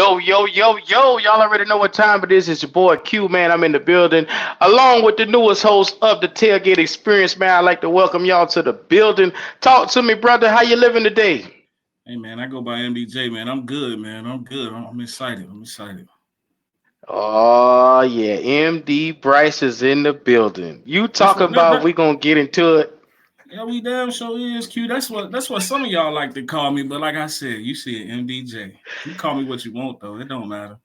Yo. Y'all already know what time it is. It's your boy Q, man. I'm in the building. Along with the newest host of the Tailgate Experience, man. I'd like to welcome y'all to the building. Talk to me, brother. How you living today? Hey man, I go by MDJ, man. I'm good, man. I'm good. I'm excited. I'm excited. Oh, yeah. MD Bryce is in the building. You That's talking what that, about that we going to get into it? yeah, we damn sure is Q. That's what some of y'all like to call me, but like I said, you see it, MDJ. You call me what you want though. It don't matter.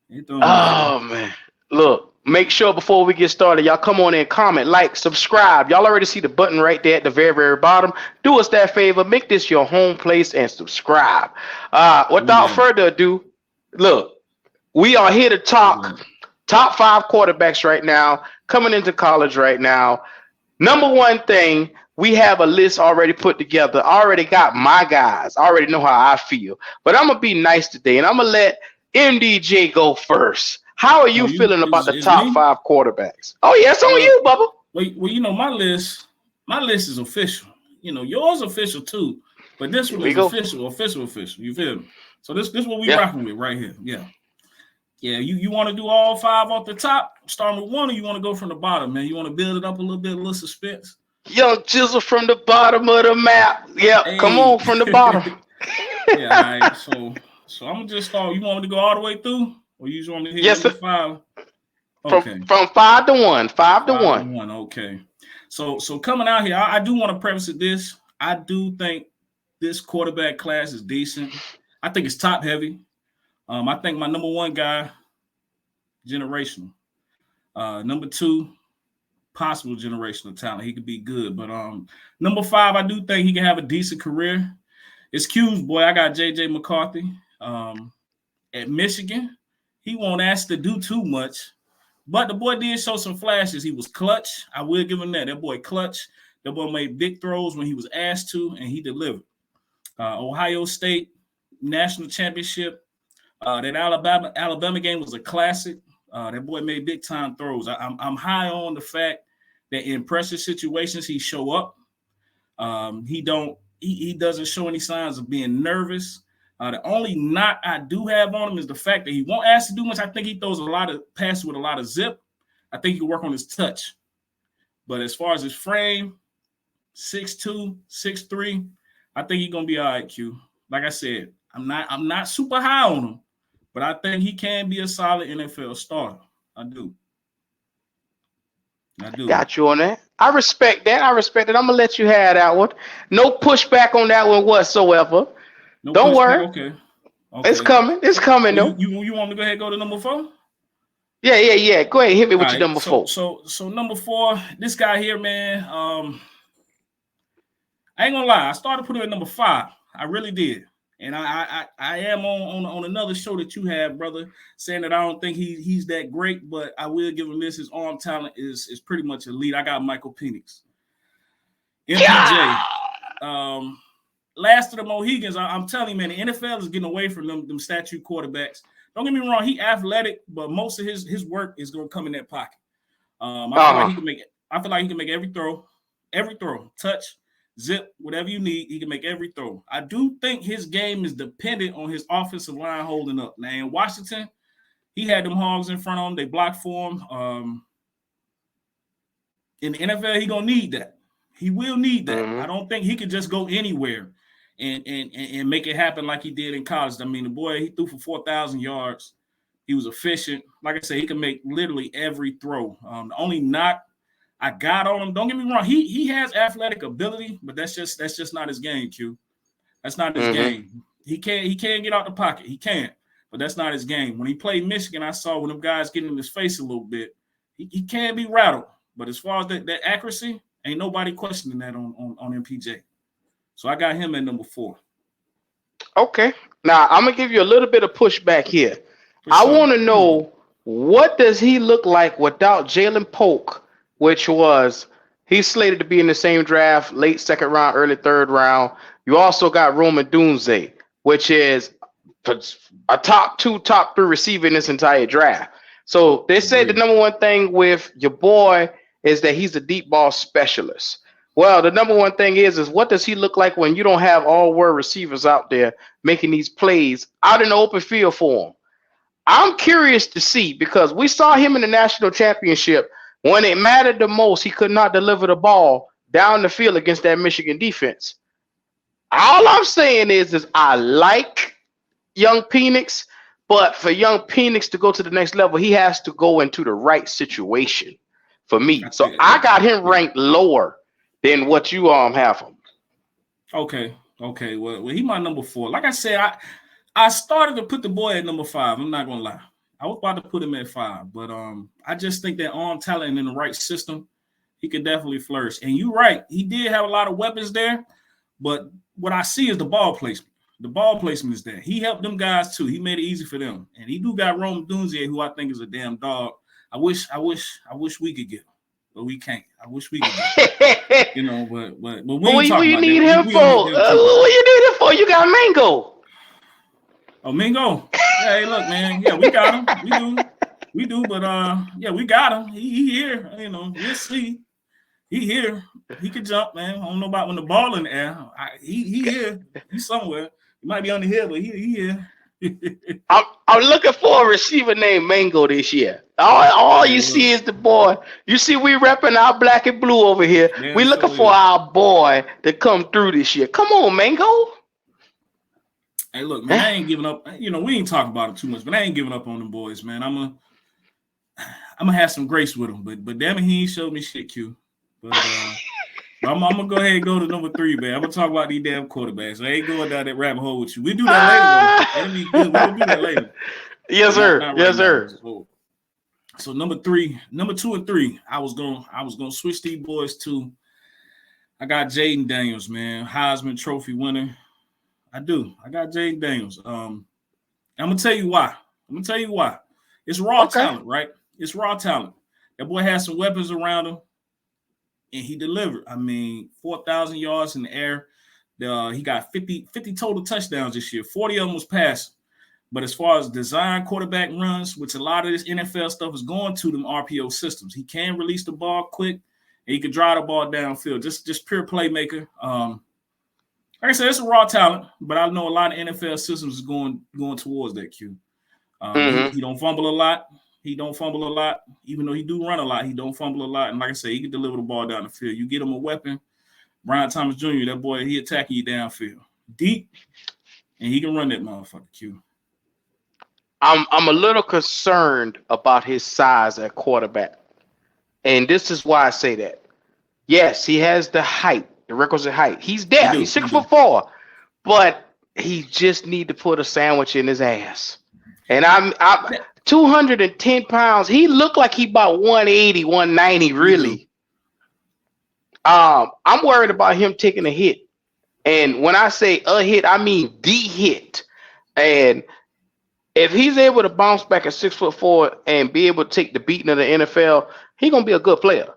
It don't matter. Oh, man. Look, make sure before we get started, y'all come on in, comment, like, subscribe. Y'all already see the button right there at the very, very bottom. Do us that favor, make this your home place and subscribe. Oh Without yeah. further ado, look, we are here to Oh yeah. talk top five quarterbacks right now, coming into college right now. Number one thing, we have a list already put together. I already got my guys. I already know how I feel. But I'm gonna be nice today, and I'm gonna let MDJ go first. How are Oh, you you feeling about the is top me? five quarterbacks? Oh, yes, on Well, you, Bubba. well, my list is official. Yours official too, but this Here one we is go. official. You feel me? So this what we Yeah. rocking with right here. Yeah. Yeah, you want to do all five off the top, starting with one, or you want to go from the bottom, man? You want to build it up a little bit, a little suspense? Young Chisel from the bottom of the map. Yep, come Hey, on from the bottom. yeah, all right. So I'm gonna just start. You want me to go all the way through, or you just want me to hit Yes, number sir. five? From Okay, from 5 to 1. 5 to 1. 5-1. Okay. So coming out here, I do want to preface it this. I do think this quarterback class is decent. I think it's top heavy. I think my number one guy, generational. Number two, possible generational talent. He could be good. But number five, I do think he can have a decent career. Excuse boy, I got JJ McCarthy at Michigan. He won't ask to do too much, but the boy did show some flashes. He was clutch. I will give him that. That boy clutch. That boy made big throws when he was asked to, and he delivered. Ohio State national championship. That Alabama game was a classic. That boy made big time throws. I'm high on the fact that in pressure situations he show up. He doesn't show any signs of being nervous. The only knock I do have on him is the fact that he won't ask to do much. I think he throws a lot of passes with a lot of zip. I think he can work on his touch. But as far as his frame, 6'2", 6'3", I think he's gonna be all right, Q. Like I said, I'm not super high on him, but I think he can be a solid NFL starter. I do. I do. Got you on that. I respect that. I respect it. I'm gonna let you have that one. No pushback on that one whatsoever. No Don't pushback. worry. Okay. It's Okay. coming. It's coming So you though. you, you want me to go ahead and go to number four? Yeah. Go ahead, hit me All with your right. number So four. so so number four, this guy here, man. I ain't gonna lie. I started putting him at number five. I really did. And I am on another show that you have, brother, saying that I don't think he's that great, but I will give him this. His arm talent is pretty much elite. I got Michael Penix. MPJ. Yeah. Last of the Mohegans, I'm telling you, man, the NFL is getting away from them statue quarterbacks. Don't get me wrong, he athletic, but most of his work is gonna come in that pocket. I feel like Uh-huh. he can make it. I feel like he can make every throw, touch, zip, whatever you need. He can make every throw. I do think his game is dependent on his offensive line holding up. Now in Washington, he had them hogs in front of him. They blocked for him. In the NFL, he gonna need that. He will need that. I Mm-hmm. don't think he could just go anywhere and make it happen like he did in college. I mean, the boy he threw for 4,000 yards. He was efficient. Like I said, he can make literally every throw. The only knock I got on him, don't get me wrong, he has athletic ability, but that's just not his game, Q. That's not his Mm-hmm. game. He can't get out the pocket. He can't, but that's not his game. When he played Michigan, I saw when them guys getting in his face a little bit, he can be rattled. But as far as that accuracy, ain't nobody questioning that on MPJ. So I got him at number four. Okay. Now I'm gonna give you a little bit of pushback here. For I sure. want to Please do. know what does he look like without Jalen Polk, which was he's slated to be in the same draft, late second round, early third round. You also got Roman Dunze, which is a top two, top three receiver in this entire draft. So they said the Agreed. number one thing with your boy is that he's a deep ball specialist. Well, the number one thing is what does he look like when you don't have all world receivers out there making these plays out in the open field for him? I'm curious to see because we saw him in the national championship when it mattered the most. He could not deliver the ball down the field against that Michigan defense. All I'm saying is I like young Penix, but for young Penix to go to the next level, he has to go into the right situation for me. So I got him ranked lower than what you have him. Okay. Well, he my number 4. Like I said, I started to put the boy at number 5. I'm not gonna lie. I was about to put him at 5, but I just think that arm talent in the right system, he could definitely flourish. And you're right, he did have a lot of weapons there, but what I see is the ball placement. The ball placement is there. He helped them guys too. He made it easy for them, and he do got Rome Dunze, who I think is a damn dog. I wish we could get him, but we can't. I wish we could get him. But we what you need him for? What you need him for? You got Mingo. Oh, Mingo. Hey, look, man. Yeah, we got him. We do. But yeah, we got him. He here. We'll see. He here. He can jump, man. I don't know about when the ball in the air. He here. He's somewhere. He might be on the hill, but he here. I'm looking for a receiver named Mango this year. All you see is the boy. You see, we repping our black and blue over here. Man, we looking for our boy to come through this year. Come on, Mango. Hey, look, man, I ain't giving up. We ain't talking about it too much, but I ain't giving up on them boys, man. I'm gonna have some grace with them, but damn it, he ain't showed me shit, Q. But I'm gonna go ahead and go to number 3, man. I'm gonna talk about these damn quarterbacks. I ain't going down that rabbit hole with you. We do that later, though. We'll do that later. Yes, sir. Not sir. So number 2 and 3, I was gonna switch these boys to. I got Jaden Daniels, man, Heisman Trophy winner. I do. I got Jaden Daniels. I'm gonna tell you why. It's raw talent, right? It's raw talent. That boy has some weapons around him, and he delivered. 4,000 yards in the air. He got 50 total touchdowns this year. 40 of them was passing. But as far as design quarterback runs, which a lot of this NFL stuff is going to them RPO systems, he can release the ball quick, and he can drive the ball downfield. Just pure playmaker. Like I said, it's a raw talent, but I know a lot of NFL systems is going towards that, Q. He don't fumble a lot. Even though he do run a lot, he don't fumble a lot. And like I said, he can deliver the ball down the field. You get him a weapon, Brian Thomas Jr., that boy, he attacking you downfield. Deep, and he can run that motherfucker, Q. I'm a little concerned about his size at quarterback. And this is why I say that. Yes, he has the height, the requisite height. He's there. He's 6'4", but he just need to put a sandwich in his ass. And I'm 210 pounds. He looked like he about 180, 190, really. I'm worried about him taking a hit. And when I say a hit, I mean the hit. And if he's able to bounce back at 6'4" and be able to take the beating of the NFL, he's gonna be a good player.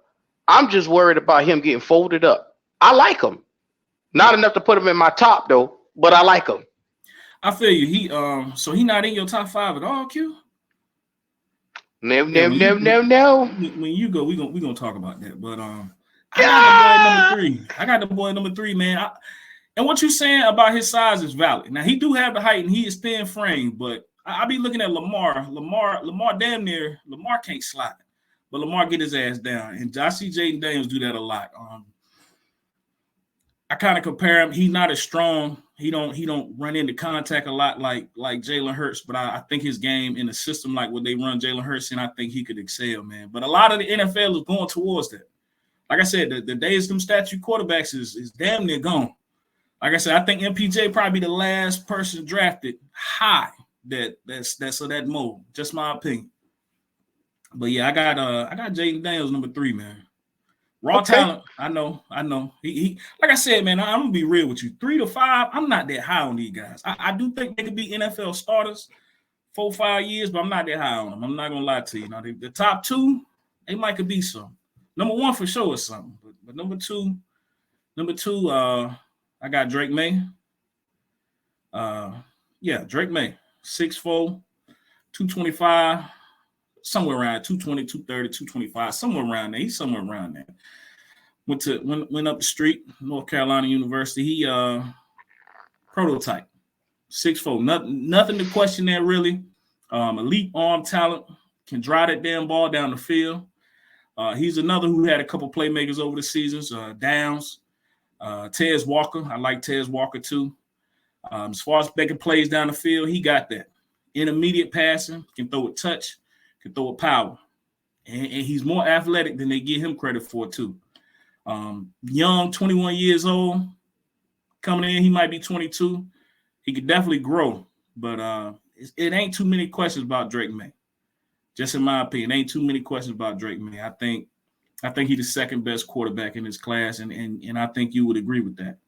I'm just worried about him getting folded up. I like him. Not enough to put him in my top though, but I like him. I feel you. So he not in your top 5 at all, Q? No. When you go, we gonna talk about that. But I got the boy at number 3, man. And what you're saying about his size is valid. Now he do have the height and he is thin frame, but I be looking at Lamar. Lamar damn near. Lamar can't slide, but Lamar get his ass down, and I see Jaden Daniels do that a lot. I kind of compare him. He's not as strong. He don't run into contact a lot like Jalen Hurts, but I think his game in a system like what they run Jalen Hurts in, I think he could excel, man. But a lot of the NFL is going towards that. Like I said, the days of them statue quarterbacks is damn near gone. Like I said, I think MPJ probably be the last person drafted high that's of that mold. Just my opinion. But yeah, I got Jaden Daniels number 3, man. Raw talent. I know. He like I said, man, I'm gonna be real with you. 3 to 5, I'm not that high on these guys. I do think they could be NFL starters 4-5 years, but I'm not that high on them. I'm not gonna lie to you. Now the top 2, they might could be some. Number 1 for sure is something, but number two, I got Drake May. Drake May, 6'4", 225. Somewhere around 220, 230, 225, somewhere around there. He's somewhere around there. went up the street, North Carolina University. He prototype, 6'4", nothing to question there really. Elite arm talent, can drive that damn ball down the field. He's another who had a couple playmakers over the seasons. Downs, Tez Walker. I like Tez Walker too. As far as making plays down the field, he got that. Intermediate passing, can throw it touch, can throw it power. And he's more athletic than they give him credit for too. Young, 21 years old, coming in, he might be 22. He could definitely grow, but it ain't too many questions about Drake May. Just in my opinion, ain't too many questions about Drake May. I think he's the second best quarterback in his class, and I think you would agree with that.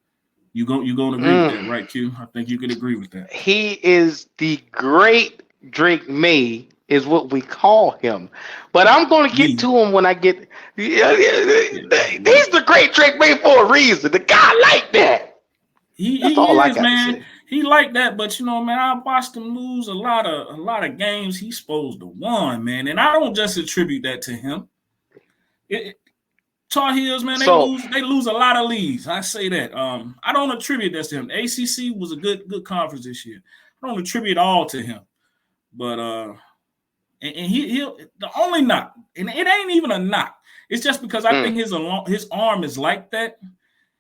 You gonna agree with that, right, Q? I think you could agree with that. He is the great Drake May, is what we call him. But I'm going to get to him when I get. He's the great Drake May for a reason. The guy like that. That's all I got to say. He like that, but man, I watched him lose a lot of games he's supposed to won, man. And I don't just attribute that to him. Tar Heels, man, they lose a lot of leads. I say that. I don't attribute that to him. ACC was a good conference this year. I don't attribute it all to him. But and he'll the only knock, and it ain't even a knock. It's just because I think his arm is like that.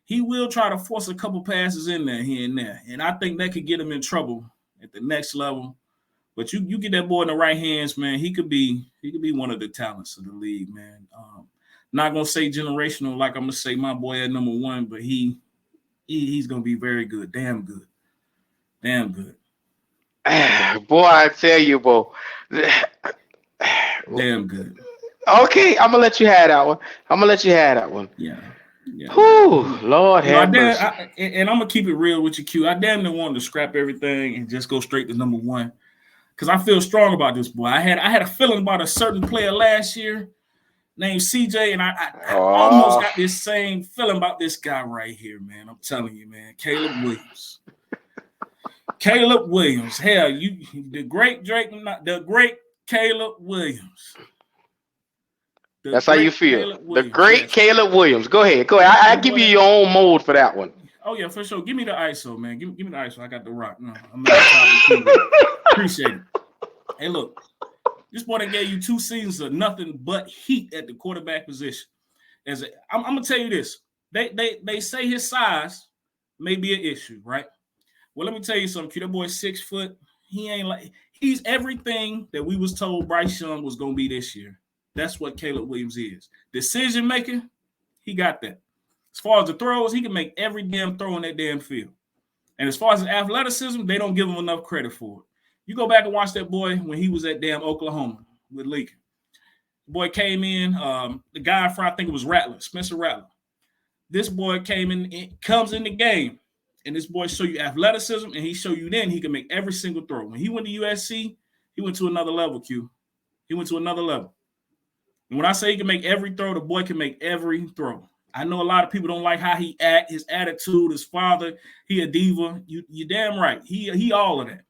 He will try to force a couple passes in there here and there, and I think that could get him in trouble at the next level. But you get that boy in the right hands, man. He could be one of the talents of the league, man. Not gonna say generational like I'm gonna say my boy at number one, but he's gonna be very good, damn good. Boy, I tell you, Bo. Damn good. Okay, I'm gonna let you have that one. Yeah. Whew, Lord have mercy. And I'm gonna keep it real with you, Q. I damn near wanted to scrap everything and just go straight to number one, because I feel strong about this boy. I had a feeling about a certain player last year named CJ, and I almost got this same feeling about this guy right here, man. I'm telling you, man. Caleb Williams. Hell, the great Caleb Williams. That's how you feel. The great Caleb Williams. Go ahead. I give you your own mold for that one. Oh yeah, for sure. Give me the ISO, man. Give me the ISO. I got the rock. No, I'm not appreciate it. Hey, look, this boy that gave you 2 seasons of nothing but heat at the quarterback position. I'm gonna tell you this. They say his size may be an issue, right? Well, let me tell you something. That boy's 6 foot. He's everything that we was told Bryce Young was gonna be this year. That's what Caleb Williams is. Decision making, he got that. As far as the throws, he can make every damn throw in that damn field. And as far as his athleticism, they don't give him enough credit for it. You go back and watch that boy when he was at damn Oklahoma with Lincoln. The boy came in, the guy from, I think it was Spencer Rattler. This boy comes in the game, and this boy show you athleticism, and he show you then he can make every single throw. When he went to USC, he went to another level, Q. He went to another level. And when I say he can make every throw, the boy can make every throw. I know a lot of people don't like how he act, his attitude, his father. He a diva. You damn right. He all of that.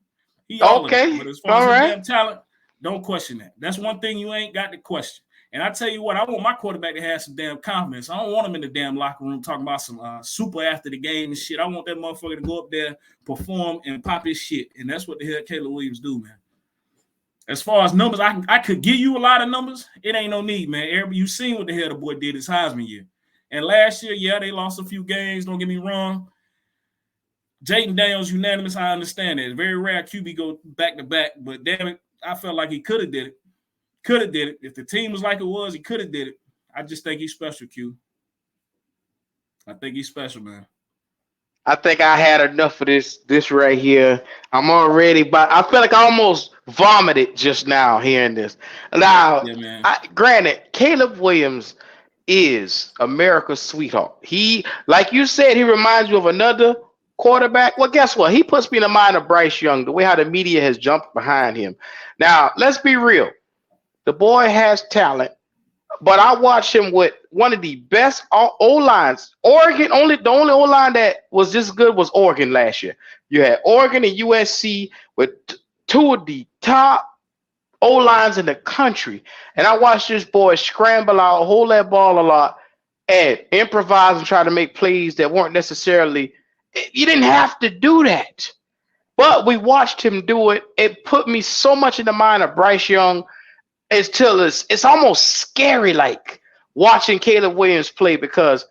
All of that. But as far as his damn talent, don't question that. That's one thing you ain't got to question. And I tell you what, I want my quarterback to have some damn confidence. I don't want him in the damn locker room talking about some super after the game and shit. I want that motherfucker to go up there, perform, and pop his shit. And that's what the hell Caleb Williams do, man. As far as numbers, I could give you a lot of numbers. It ain't no need, man. You seen what the hell the boy did his Heisman year. And last year, yeah, they lost a few games. Don't get me wrong. Jaden Daniels unanimous. I understand that. It's very rare QB go back to back, but damn it, I felt like he could have did it. If the team was like it was, he could have did it. I just think he's special, Q. I think he's special, man. I think I had enough of this right here. I'm already, but I feel like I almost vomited just now hearing this. Now, yeah, granted, Caleb Williams is America's sweetheart. He, like you said, he reminds you of another quarterback. Well, guess what? He puts me in the mind of Bryce Young, the way how the media has jumped behind him. Now, let's be real. The boy has talent, but I watched him with one of the best O-lines. Oregon, the only O-line that was this good was Oregon last year. You had Oregon and USC with two of the top O-lines in the country. And I watched this boy scramble out, hold that ball a lot. and improvise and try to make plays that weren't necessarily. You didn't have to do that, but we watched him do it. It put me so much in the mind of Bryce Young. It's almost scary, like watching Caleb Williams play, because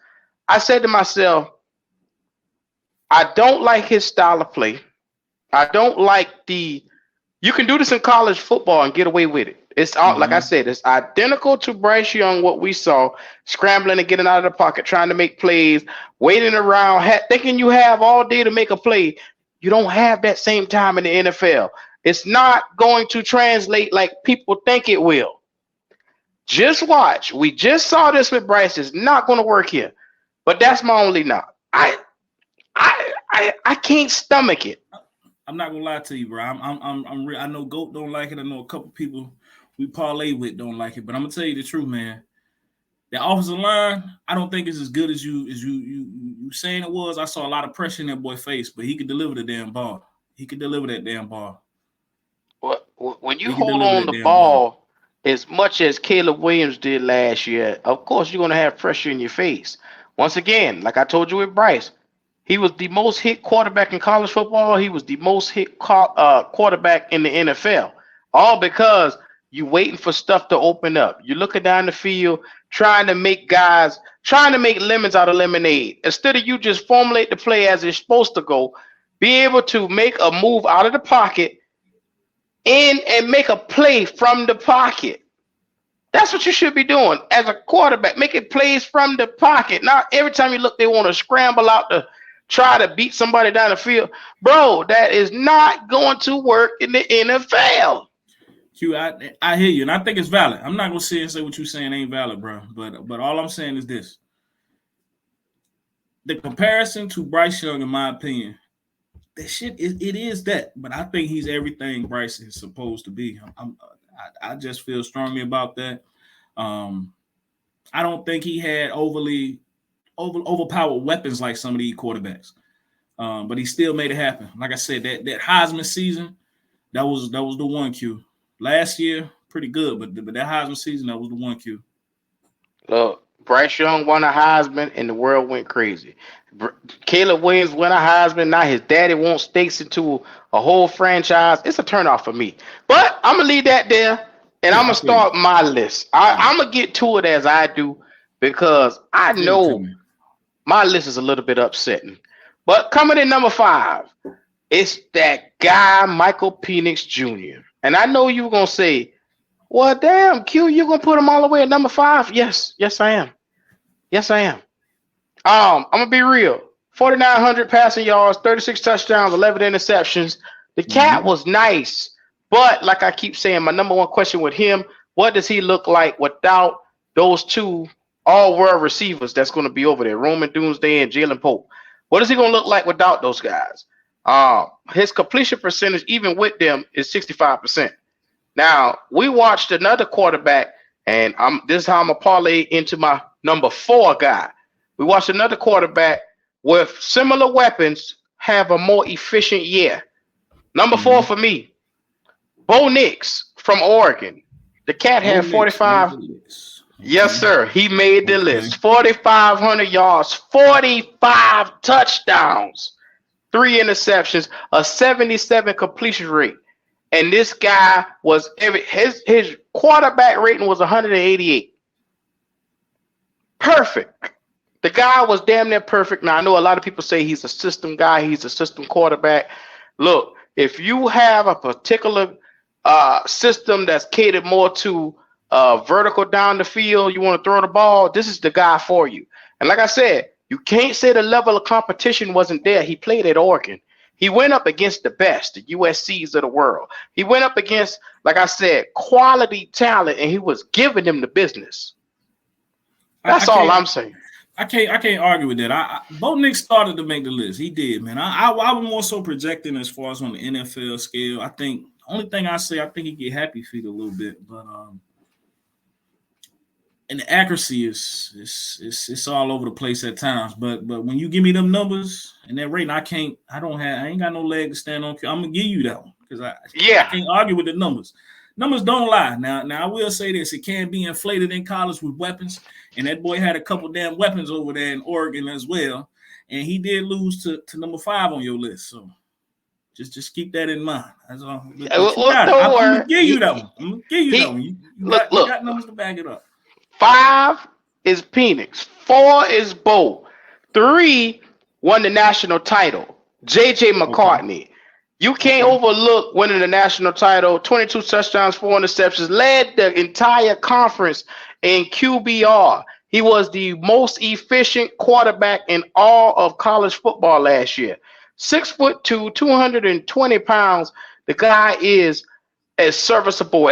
I said to myself, I don't like his style of play. I don't like you can do this in college football and get away with it. It's like I said, it's identical to Bryce Young, what we saw, scrambling and getting out of the pocket, trying to make plays, waiting around, thinking you have all day to make a play. You don't have that same time in the NFL. It's not going to translate like people think it will. Just watch. We just saw this with Bryce. It's not going to work here. But that's my only knock. I can't stomach it. I'm not gonna lie to you, bro. I know Goat don't like it. I know a couple people we parlay with don't like it. But I'm gonna tell you the truth, man. The offensive line, I don't think it's as good as you saying it was. I saw a lot of pressure in that boy's face, but he could deliver the damn ball. He could deliver that damn ball. When you hold on the ball as much as Caleb Williams did last year, of course you're going to have pressure in your face. Once again, like I told you with Bryce, he was the most hit quarterback in college football. He was the most hit quarterback in the NFL. All because you waiting for stuff to open up. You're looking down the field, trying to make lemons out of lemonade. Instead of you just formulate the play as it's supposed to go, be able to make a move out of the pocket and make a play from the pocket. That's what you should be doing as a quarterback, making plays from the pocket. Not every time you look, they want to scramble out to try to beat somebody down the field. Bro, that is not going to work in the NFL. Q, I hear you, and I think it's valid. I'm not going to sit and say what you're saying ain't valid, bro. But all I'm saying is this. The comparison to Bryce Young, in my opinion, that shit, it is that. But I think he's everything Bryce is supposed to be. I just feel strongly about that. I don't think he had overpowered weapons like some of these quarterbacks. But he still made it happen. Like I said, that Heisman season, that was the one, Q. Last year, pretty good, but that Heisman season, that was the one, Q. Look, Bryce Young won a Heisman and the world went crazy. Caleb Williams won a Heisman. Now his daddy wants stakes into a whole franchise. It's a turnoff for me. But I'm going to leave that there, and I'm going to start my list. I'm going to get to it as I do, because I know my list is a little bit upsetting. But coming in number 5, it's that guy, Michael Penix Jr. And I know you were going to say, well, damn, Q, you're going to put him all the way at number 5? Yes, I am. I'm going to be real. 4,900 passing yards, 36 touchdowns, 11 interceptions. The cat was nice. But like I keep saying, my number one question with him, what does he look like without those two all-world receivers that's going to be over there, Rome Odunze and Jalen Pope? What is he going to look like without those guys? His completion percentage, even with them, is 65%. Now, we watched another quarterback, and this is how I'm going to parlay into my number 4 guy. We watched another quarterback with similar weapons have a more efficient year. Number 4 for me, Bo Nix from Oregon. The cat had 45. Yes, sir. He made the list. 4,500 yards, 45 touchdowns, 3 interceptions, a 77 completion rate. And this guy was his quarterback rating was 188. Perfect. The guy was damn near perfect. Now, I know a lot of people say he's a system guy. He's a system quarterback. Look, if you have a particular system that's catered more to vertical down the field, you want to throw the ball, this is the guy for you. And like I said, you can't say the level of competition wasn't there. He played at Oregon. He went up against the best, the USCs of the world. He went up against, like I said, quality talent, and he was giving them the business. That's all I'm saying. I can't argue with that. Bo Nix started to make the list. He did, man. I was more so projecting as far as on the NFL scale. I think only thing I say, I think he get happy feet a little bit, but and the accuracy is all over the place at times. But when you give me them numbers and that rating, I ain't got no leg to stand on. I'm gonna give you that one because I can't argue with the numbers. numbers don't lie. Now I will say this: it can be inflated in college with weapons, and that boy had a couple damn weapons over there in Oregon as well, and he did lose to number 5 on your list. So just keep that in mind. That's all. But you got it. I'm gonna give you that one. I'm gonna give you that one. You got numbers to back it up. 5 is Penix. 4 is Bo. 3 won the national title. J.J. McCartney. Okay. You can't overlook winning the national title. 22 touchdowns, 4 interceptions. Led the entire conference in QBR. He was the most efficient quarterback in all of college football last year. 6'2", 220 pounds. The guy is as serviceable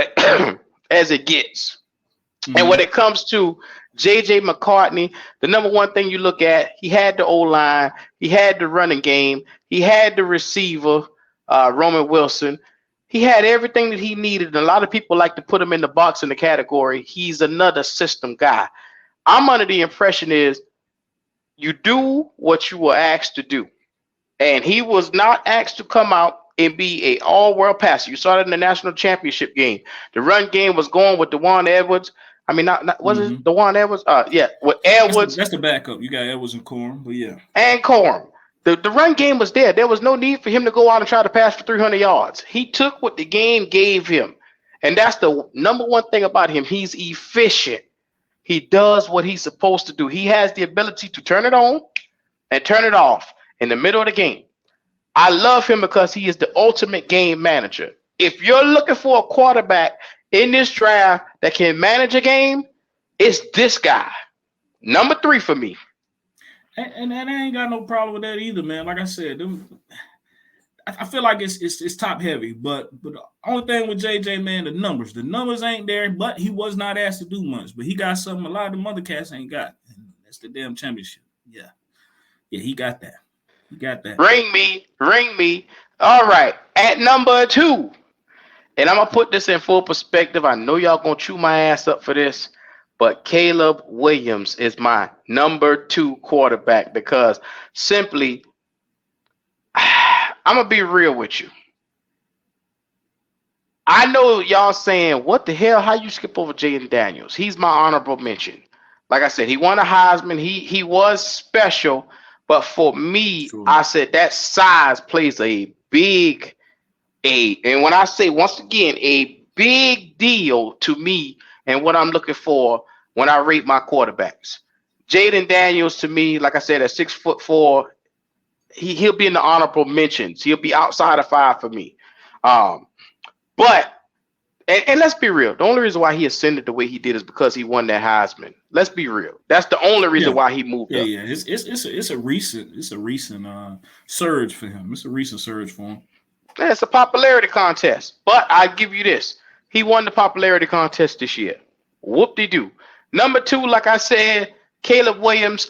as it gets. Mm-hmm. And when it comes to J.J. McCartney, the number one thing you look at, he had the O-line, he had the running game, he had the receiver, Roman Wilson. He had everything that he needed. And a lot of people like to put him in the box in the category. He's another system guy. I'm under the impression is you do what you were asked to do. And he was not asked to come out and be a all-world passer. You saw that in the national championship game. The run game was going with DeJuan Edwards. I mean, was it DeJuan Edwards? Yeah, with Edwards. That's the backup. You got Edwards and Corum, but yeah. And Corum. The run game was there. There was no need for him to go out and try to pass for 300 yards. He took what the game gave him. And that's the number one thing about him. He's efficient. He does what he's supposed to do. He has the ability to turn it on and turn it off in the middle of the game. I love him because he is the ultimate game manager. If you're looking for a quarterback in this draft that can manage a game, it's this guy. Number 3 for me. And I ain't got no problem with that either, man. Like I said, I feel like it's top heavy, but the only thing with JJ, man, the numbers ain't there, but he was not asked to do much. But he got something a lot of them other cats ain't got. And that's the damn championship. Yeah, he got that. He got that. Ring me. All right, at number 2, and I'm gonna put this in full perspective. I know y'all gonna chew my ass up for this, but Caleb Williams is my number 2 quarterback because simply, I'm gonna be real with you. I know y'all saying, what the hell? How you skip over Jayden Daniels? He's my honorable mention. Like I said, he won a Heisman. He was special, but for me, true. I said that size plays a big, and when I say once again, a big deal to me and what I'm looking for when I rate my quarterbacks. Jayden Daniels to me, like I said, at 6'4", he'll be in the honorable mentions. He'll be outside of 5 for me. But let's be real. The only reason why he ascended the way he did is because he won that Heisman. Let's be real. That's the only reason why he moved up. Yeah. It's a recent surge for him. It's a recent surge for him. Yeah, it's a popularity contest. But I give you this. He won the popularity contest this year. Whoop-de-doo. Number 2, like I said, Caleb Williams.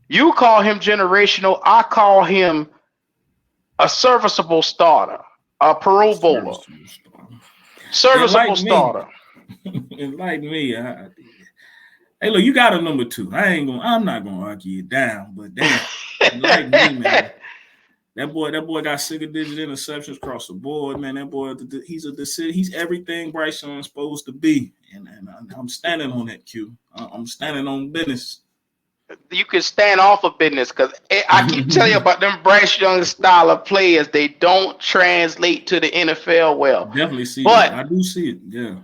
You call him generational. I call him a serviceable starter, a Pro Bowler. Serviceable starter. Like me. Hey, look, you got a number 2. I'm not gonna argue it down, but damn, like me, man. That boy got single-digit interceptions across the board, man. That boy, he's everything Bryce Young's supposed to be, and I'm standing on that, Q. I'm standing on business. You can stand off of business because I keep telling you about them Bryce Young style of players. They don't translate to the NFL well. Definitely see it. I do see it. Yeah.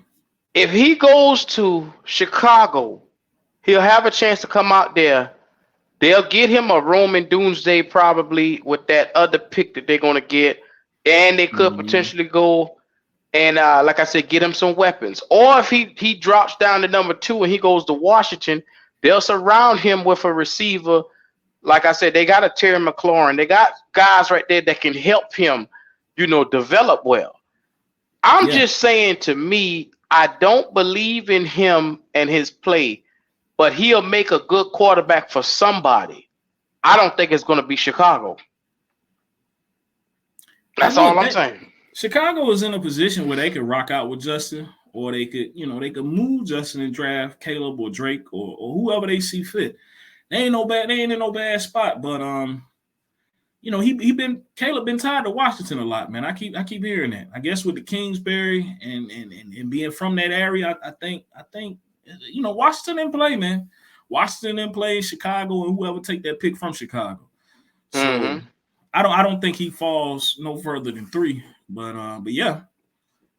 If he goes to Chicago, he'll have a chance to come out there. They'll get him a Roman Doomsday probably with that other pick that they're going to get. And they could potentially go and, like I said, get him some weapons. Or if he drops down to number 2 and he goes to Washington, they'll surround him with a receiver. Like I said, they got a Terry McLaurin. They got guys right there that can help him, develop well. I'm just saying, to me, I don't believe in him and his play, but he'll make a good quarterback for somebody. I don't think it's going to be Chicago. That's all I'm saying. Chicago is in a position where they could rock out with Justin, or they could, they could move Justin and draft Caleb or Drake or whoever they see fit. They ain't in no bad spot. But Caleb been tied to Washington a lot, man. I keep hearing that. I guess with the Kingsbury and being from that area, I think Washington didn't play, man. Washington didn't play, Chicago, and whoever take that pick from Chicago. So I don't think he falls no further than 3. But yeah,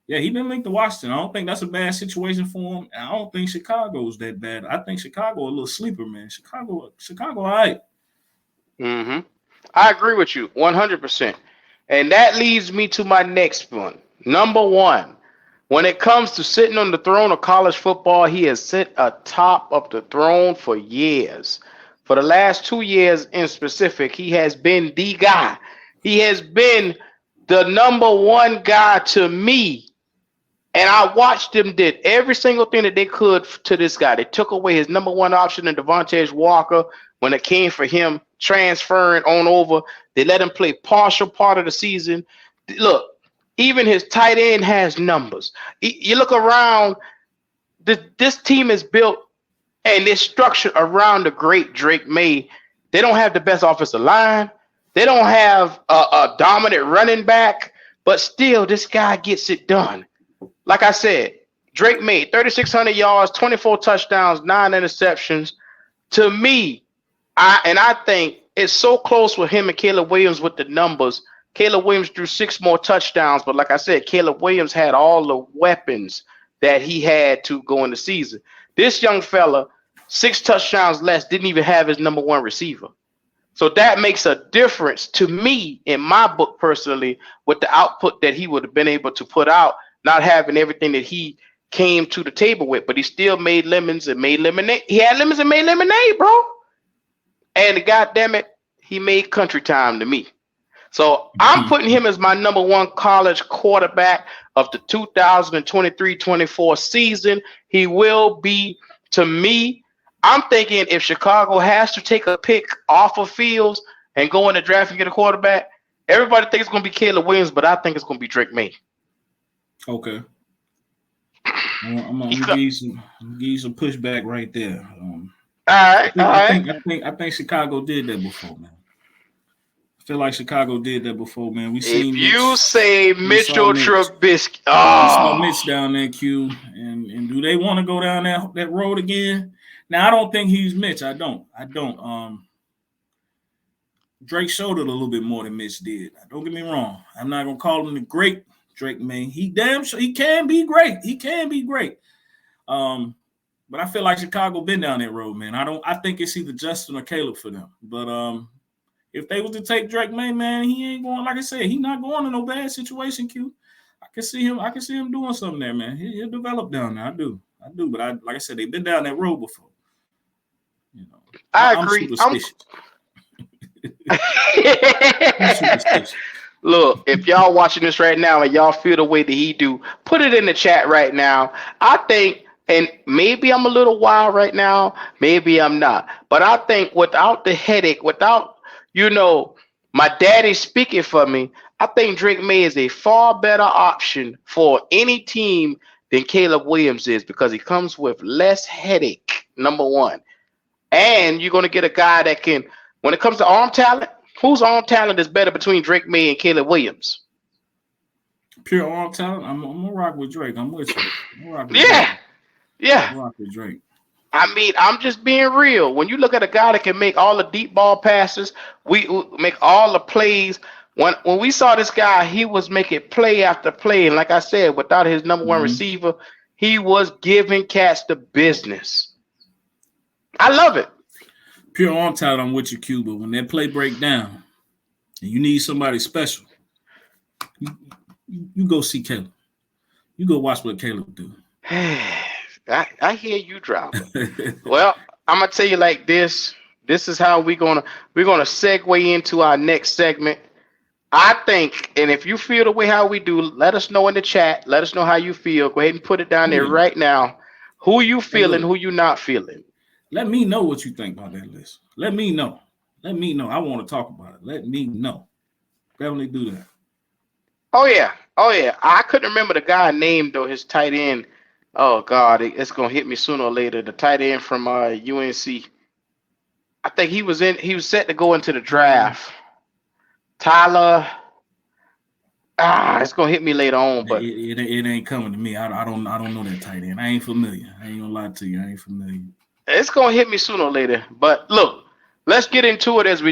he been linked to Washington. I don't think that's a bad situation for him. I don't think Chicago's that bad. I think Chicago a little sleeper, man. Chicago, all right. I agree with you 100%. And that leads me to my next one. Number 1, when it comes to sitting on the throne of college football, he has sit atop of the throne for years. For the last 2 years in specific, he has been the guy. He has been the number 1 guy to me. And I watched them did every single thing that they could to this guy. They took away his number 1 option in Devontae Walker when it came for him transferring on over. They let him play partial part of the season. Look, even his tight end has numbers. You look around, this team is built and it's structured around the great Drake May. They don't have the best offensive line. They don't have a dominant running back, but still this guy gets it done. Like I said, Drake May, 3,600 yards, 24 touchdowns, 9 interceptions. To me, I think it's so close with him and Caleb Williams with the numbers. Caleb Williams drew 6 more touchdowns, but like I said, Caleb Williams had all the weapons that he had to go in the season. This young fella, 6 touchdowns less, didn't even have his number 1 receiver. So that makes a difference to me in my book personally with the output that he would have been able to put out, not having everything that he came to the table with, but he still made lemons and made lemonade. He had lemons and made lemonade, bro. And goddamn it, he made country time to me. So I'm putting him as my number 1 college quarterback of the 2023-24 season. He will be, to me, I'm thinking if Chicago has to take a pick off of Fields and go in the draft and get a quarterback, everybody thinks it's going to be Caleb Williams, but I think it's going to be Drake May. Okay. I'm going to give you some pushback right there. I think Chicago did that before, man. I feel like Chicago did that before, man. We seen if you say Mitchell Trubisky, we saw Mitch down there, Q, and do they want to go down that road again? Now I don't think he's Mitch. I don't. Drake showed it a little bit more than Mitch did. Don't get me wrong. I'm not gonna call him the great Drake, man. He damn sure he can be great. He can be great. But I feel like Chicago been down that road, man. I think it's either Justin or Caleb for them. But if they was to take Drake May, man, he ain't going. Like I said, he not going in no bad situation. Q, I can see him doing something there, man. He'll develop down there. I do. But like I said, they've been down that road before. You know, I agree. I'm superstitious. Look, if y'all watching this right now and y'all feel the way that he do, put it in the chat right now. I think. And maybe I'm a little wild right now, maybe I'm not. But I think without the headache, without, my daddy speaking for me, I think Drake May is a far better option for any team than Caleb Williams is because he comes with less headache, number 1. And you're going to get a guy that can, when it comes to arm talent, whose arm talent is better between Drake May and Caleb Williams? Pure arm talent? I'm going to rock with Drake. I'm with you. Yeah. Drake. I mean, I'm just being real. When you look at a guy that can make all the deep ball passes, we make all the plays. When we saw this guy, he was making play after play. And like I said, without his number 1 receiver, he was giving cats the business. I love it. Pure arm talent, I'm with you, Q. But when that play break down and you need somebody special, you go see Caleb. You go watch what Caleb do. I hear you, driver. Well, I'm gonna tell you like this. This is how we're gonna segue into our next segment. I think, and if you feel the way how we do, let us know in the chat. Let us know how you feel. Go ahead and put it down there right now. Who you feeling? Who you not feeling? Let me know what you think about that list. Let me know. I want to talk about it. Let me know. Definitely do that. Oh yeah. I couldn't remember the guy name though. His tight end. Oh God, it's gonna hit me sooner or later. The tight end from UNC. I think he was set to go into the draft. Tyler. It's gonna hit me later on, but it ain't coming to me. I don't know that tight end. I ain't familiar. I ain't gonna lie to you. I ain't familiar. it's gonna hit me sooner or later. But look, let's get into it as we